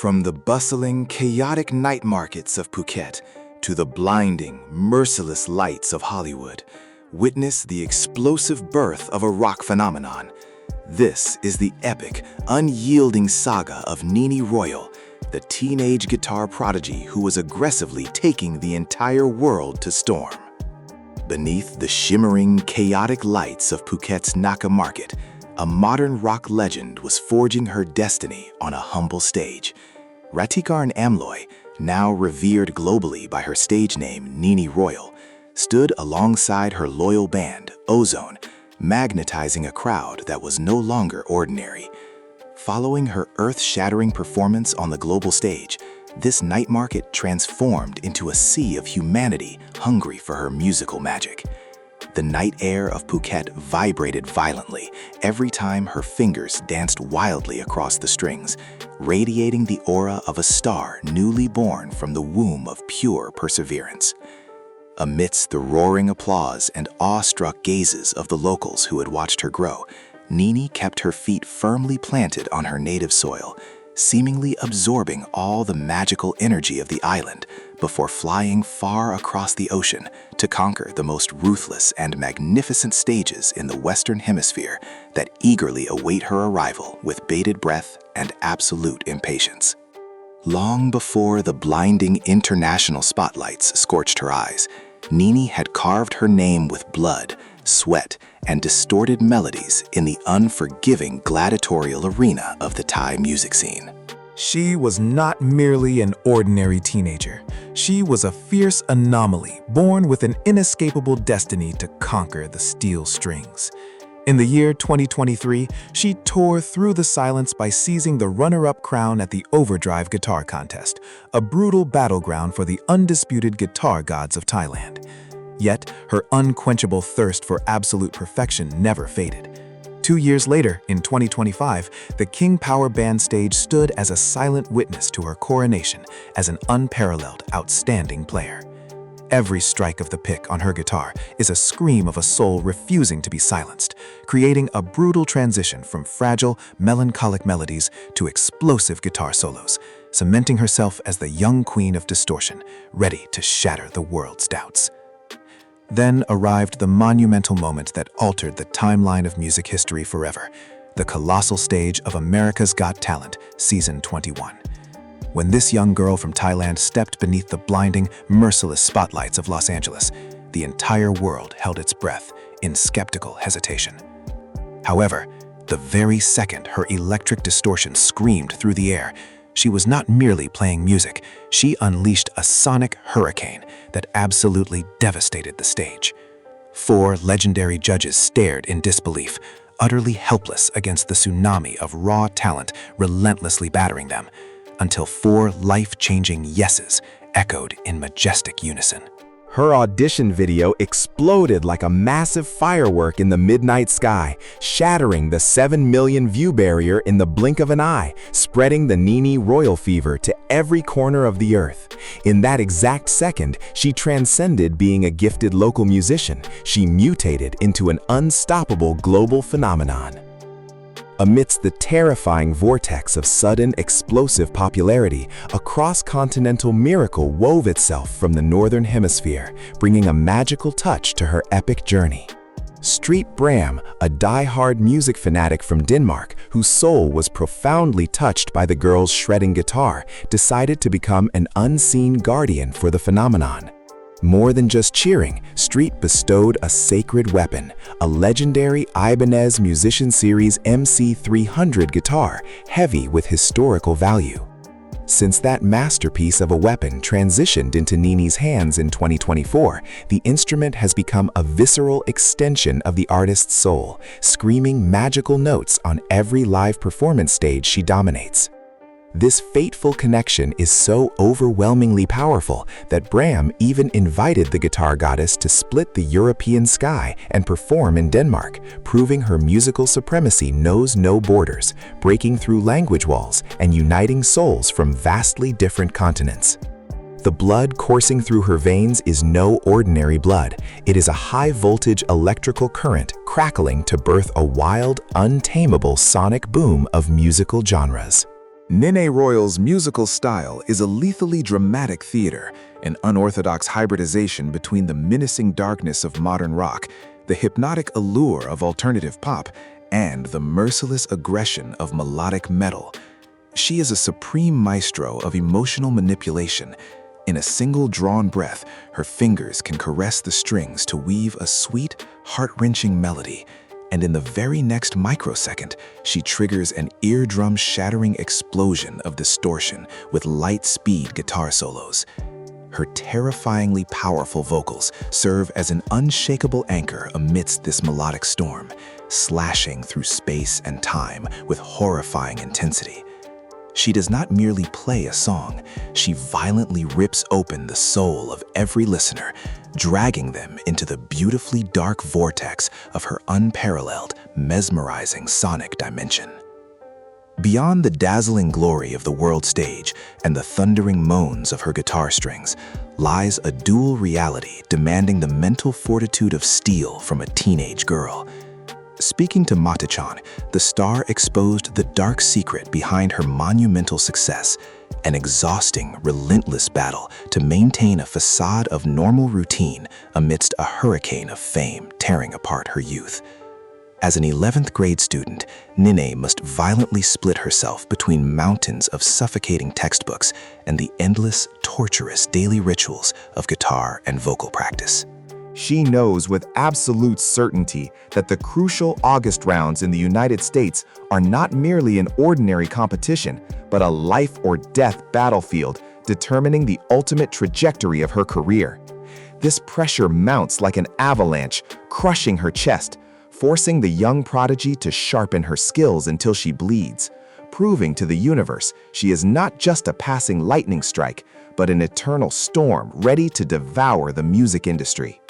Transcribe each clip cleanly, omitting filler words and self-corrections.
From the bustling, chaotic night markets of Phuket to the blinding, merciless lights of Hollywood, witness the explosive birth of a rock phenomenon. This is the epic, unyielding saga of Nene Royal, the teenage guitar prodigy who was aggressively taking the entire world to storm. Beneath the shimmering, chaotic lights of Phuket's Naka Market, a modern rock legend was forging her destiny on a humble stage. Rattikarn Amloy, now revered globally by her stage name Nene Royal, stood alongside her loyal band, OZONE, magnetizing a crowd that was no longer ordinary. Following her earth-shattering performance on the global stage, this night market transformed into a sea of humanity hungry for her musical magic. The night air of Phuket vibrated violently every time her fingers danced wildly across the strings, radiating the aura of a star newly born from the womb of pure perseverance. Amidst the roaring applause and awestruck gazes of the locals who had watched her grow, Nene kept her feet firmly planted on her native soil, seemingly absorbing all the magical energy of the island before flying far across the ocean to conquer the most ruthless and magnificent stages in the Western Hemisphere that eagerly await her arrival with bated breath and absolute impatience. Long before the blinding international spotlights scorched her eyes, Nene had carved her name with blood, sweat, and distorted melodies in the unforgiving gladiatorial arena of the Thai music scene. She was not merely an ordinary teenager. She was a fierce anomaly, born with an inescapable destiny to conquer the steel strings. In the year 2023, she tore through the silence by seizing the runner-up crown at the Overdrive Guitar Contest, a brutal battleground for the undisputed guitar gods of Thailand. Yet, her unquenchable thirst for absolute perfection never faded. 2 years later, in 2025, the King Power Band stage stood as a silent witness to her coronation as an unparalleled, outstanding player. Every strike of the pick on her guitar is a scream of a soul refusing to be silenced, creating a brutal transition from fragile, melancholic melodies to explosive guitar solos, cementing herself as the young queen of distortion, ready to shatter the world's doubts. Then arrived the monumental moment that altered the timeline of music history forever, the colossal stage of America's Got Talent, Season 21. When this young girl from Thailand stepped beneath the blinding, merciless spotlights of Los Angeles, the entire world held its breath in skeptical hesitation. However, the very second her electric distortion screamed through the air, she was not merely playing music, she unleashed a sonic hurricane that absolutely devastated the stage. 4 legendary judges stared in disbelief, utterly helpless against the tsunami of raw talent relentlessly battering them, until 4 life-changing yeses echoed in majestic unison. Her audition video exploded like a massive firework in the midnight sky, shattering the 7 million view barrier in the blink of an eye, spreading the Nene Royal fever to every corner of the earth. In that exact second, she transcended being a gifted local musician. She mutated into an unstoppable global phenomenon. Amidst the terrifying vortex of sudden, explosive popularity, a cross-continental miracle wove itself from the Northern Hemisphere, bringing a magical touch to her epic journey. Street Bram, a die-hard music fanatic from Denmark whose soul was profoundly touched by the girl's shredding guitar, decided to become an unseen guardian for the phenomenon. More than just cheering, Street bestowed a sacred weapon, a legendary Ibanez Musician Series MC300 guitar, heavy with historical value. Since that masterpiece of a weapon transitioned into Nene's hands in 2024, the instrument has become a visceral extension of the artist's soul, screaming magical notes on every live performance stage she dominates. This fateful connection is so overwhelmingly powerful that Bram even invited the guitar goddess to split the European sky and perform in Denmark, proving her musical supremacy knows no borders, breaking through language walls and uniting souls from vastly different continents. The blood coursing through her veins is no ordinary blood. It is a high-voltage electrical current crackling to birth a wild, untamable sonic boom of musical genres. Nene Royal's musical style is a lethally dramatic theater, an unorthodox hybridization between the menacing darkness of modern rock, the hypnotic allure of alternative pop, and the merciless aggression of melodic metal. She is a supreme maestro of emotional manipulation. In a single drawn breath, her fingers can caress the strings to weave a sweet, heart-wrenching melody. And in the very next microsecond, she triggers an eardrum-shattering explosion of distortion with light-speed guitar solos. Her terrifyingly powerful vocals serve as an unshakable anchor amidst this melodic storm, slashing through space and time with horrifying intensity. She does not merely play a song, she violently rips open the soul of every listener, dragging them into the beautifully dark vortex of her unparalleled, mesmerizing sonic dimension. Beyond the dazzling glory of the world stage and the thundering moans of her guitar strings lies a dual reality demanding the mental fortitude of steel from a teenage girl. Speaking to Mata-chan, the star exposed the dark secret behind her monumental success, an exhausting, relentless battle to maintain a facade of normal routine amidst a hurricane of fame tearing apart her youth. As an 11th grade student, Nene must violently split herself between mountains of suffocating textbooks and the endless, torturous daily rituals of guitar and vocal practice. She knows with absolute certainty that the crucial August rounds in the United States are not merely an ordinary competition, but a life or death battlefield determining the ultimate trajectory of her career. This pressure mounts like an avalanche, crushing her chest, forcing the young prodigy to sharpen her skills until she bleeds, proving to the universe she is not just a passing lightning strike, but an eternal storm ready to devour the music industry.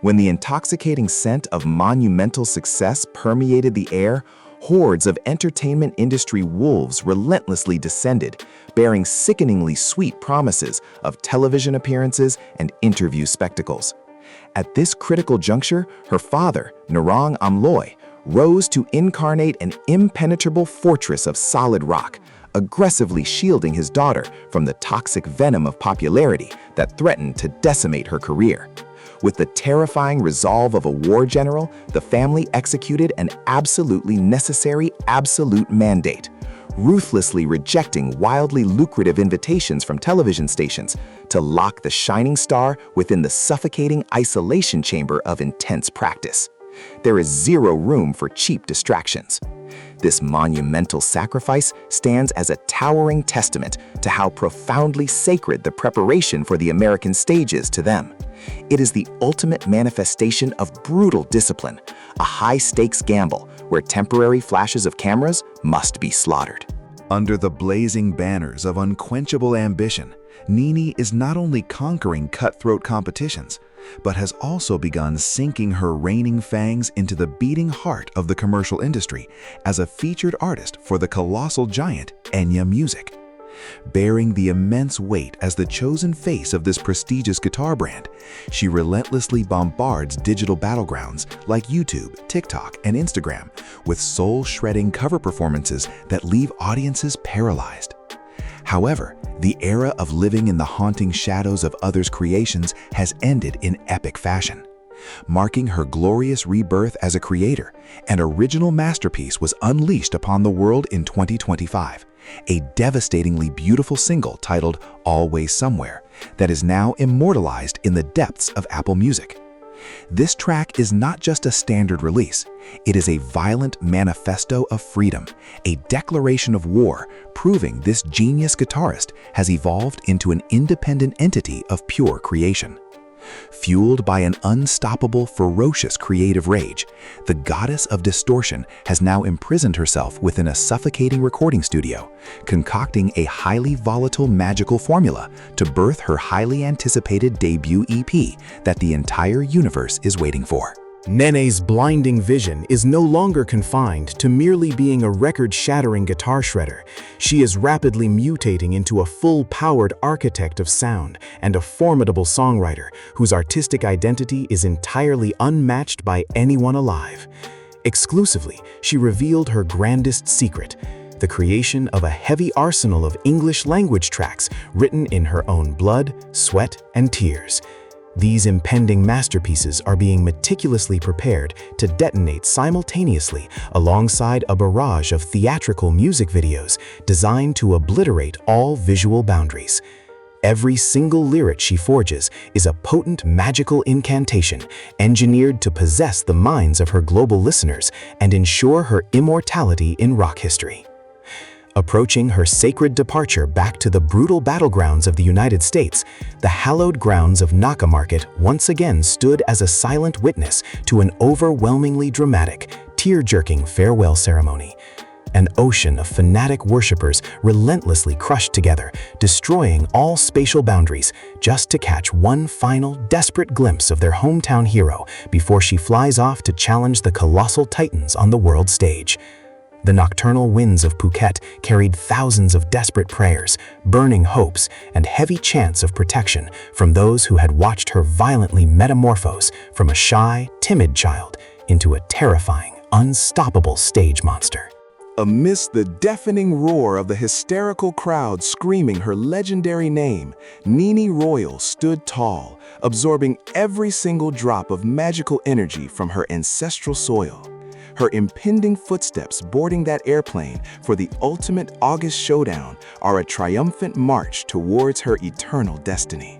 When the intoxicating scent of monumental success permeated the air, hordes of entertainment industry wolves relentlessly descended, bearing sickeningly sweet promises of television appearances and interview spectacles. At this critical juncture, her father, Rattikarn Amloy, rose to incarnate an impenetrable fortress of solid rock, aggressively shielding his daughter from the toxic venom of popularity that threatened to decimate her career. With the terrifying resolve of a war general, the family executed an absolutely necessary absolute mandate, ruthlessly rejecting wildly lucrative invitations from television stations to lock the shining star within the suffocating isolation chamber of intense practice. There is zero room for cheap distractions. This monumental sacrifice stands as a towering testament to how profoundly sacred the preparation for the American stage is to them. It is the ultimate manifestation of brutal discipline, a high-stakes gamble where temporary flashes of cameras must be slaughtered. Under the blazing banners of unquenchable ambition, Nene is not only conquering cutthroat competitions, but has also begun sinking her reigning fangs into the beating heart of the commercial industry as a featured artist for the colossal giant Enya Music. Bearing the immense weight as the chosen face of this prestigious guitar brand, she relentlessly bombards digital battlegrounds like YouTube, TikTok, and Instagram with soul-shredding cover performances that leave audiences paralyzed. However, the era of living in the haunting shadows of others' creations has ended in epic fashion. Marking her glorious rebirth as a creator, an original masterpiece was unleashed upon the world in 2025, a devastatingly beautiful single titled Always Somewhere that is now immortalized in the depths of Apple Music. This track is not just a standard release, it is a violent manifesto of freedom, a declaration of war, proving this genius guitarist has evolved into an independent entity of pure creation. Fueled by an unstoppable, ferocious creative rage, the goddess of distortion has now imprisoned herself within a suffocating recording studio, concocting a highly volatile magical formula to birth her highly anticipated debut EP that the entire universe is waiting for. Nene's blinding vision is no longer confined to merely being a record-shattering guitar shredder. She is rapidly mutating into a full-powered architect of sound and a formidable songwriter whose artistic identity is entirely unmatched by anyone alive. Exclusively, she revealed her grandest secret: the creation of a heavy arsenal of English-language tracks written in her own blood, sweat, and tears. These impending masterpieces are being meticulously prepared to detonate simultaneously alongside a barrage of theatrical music videos designed to obliterate all visual boundaries. Every single lyric she forges is a potent magical incantation engineered to possess the minds of her global listeners and ensure her immortality in rock history. Approaching her sacred departure back to the brutal battlegrounds of the United States, the hallowed grounds of Naka Market once again stood as a silent witness to an overwhelmingly dramatic, tear-jerking farewell ceremony. An ocean of fanatic worshippers relentlessly crushed together, destroying all spatial boundaries, just to catch one final, desperate glimpse of their hometown hero before she flies off to challenge the colossal titans on the world stage. The nocturnal winds of Phuket carried thousands of desperate prayers, burning hopes, and heavy chants of protection from those who had watched her violently metamorphose from a shy, timid child into a terrifying, unstoppable stage monster. Amidst the deafening roar of the hysterical crowd screaming her legendary name, Nene Royal stood tall, absorbing every single drop of magical energy from her ancestral soil. Her impending footsteps boarding that airplane for the ultimate August showdown are a triumphant march towards her eternal destiny.